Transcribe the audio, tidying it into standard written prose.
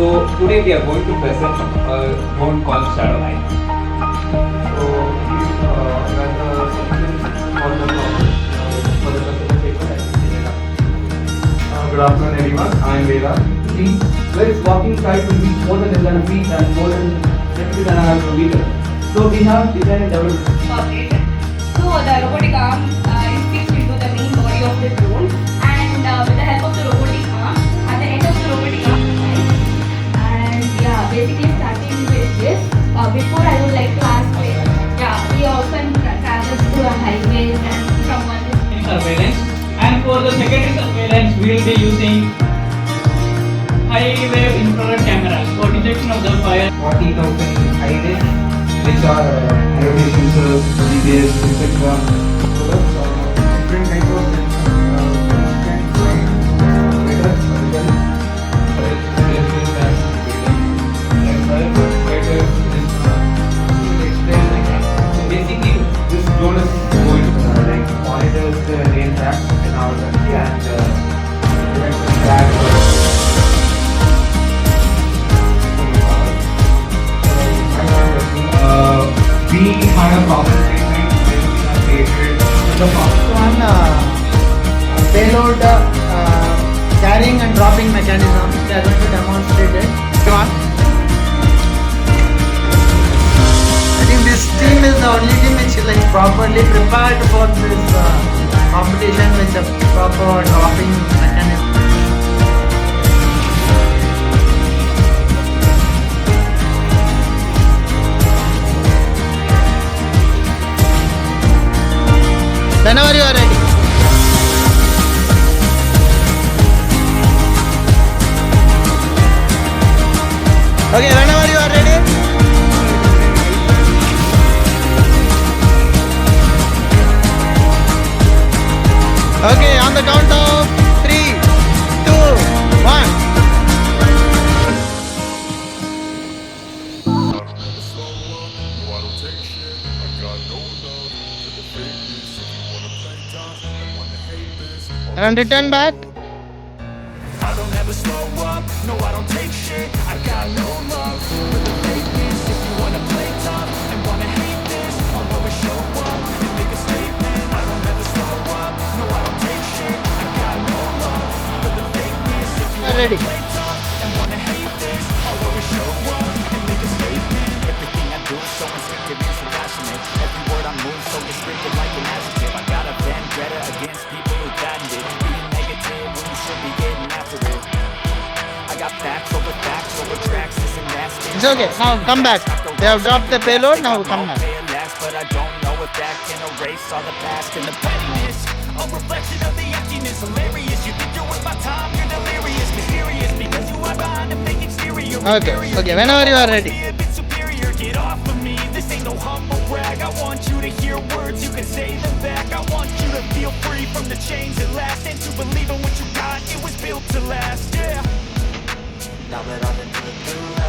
So today we are going to present a drone called Shadow 9. So these are the sections for the presentation. Good afternoon everyone, I am Veda. See, where its walking side will be more than less than a feet and more than 10.5 meters. So we have designed and developed. Okay. So the robotic arm is fixed into the main body of the drone, and with the help of the robotic arm, at the end of the robotic arm, and yeah, basically starting with this. Before I would like to ask, we often travel through a highway and someone is surveillance, and for the secondary surveillance we will be using high wave infrared cameras for detection of the fire. 40,000 highways which are IoT sensors, GPS, etc. So that's different kinds of So basically this drone is going to monitors the rain tracks in our country and we had a problem statement when we have created the One payload carrying and dropping mechanism. They are going to demonstrate it. I think this team is the only team which is like properly prepared for this competition with the proper dropping mechanism. Whenever you are ready. Okay, whenever you are ready. Okay, on the count of 3, 2, 1. And return back. I don't ever slow up, no I don't take shit. I got no love for the fakeness. If you wanna play tough and wanna hate this, I'll always show up and make a statement. I don't ever slow up, no I don't take shit. I got no love for the fakeness. If you wanna play tough and wanna hate this, I'll always show up and make a statement. Everything I do is so instinctive and so passionate. Every word I move so descriptive like an adjective. I got a vendetta against people who patent it. Being negative when you should be getting after it. I got facts over tracks, this and that. It's okay, now come back. They have dropped the payload, now come back. But I don't know if that can erase all the past and the pettiness. A reflection of the emptiness, hilarious. You think you're worth my time, you're delirious, mysterious, because you are behind a fake exterior. Okay, whenever you are ready. Superior, get off of me. This ain't no humble brag. I want you to hear words, you can say them back. I want you to feel free from the chains that last, and to believe in what you got. It was built to last. Yeah. Now that I've been through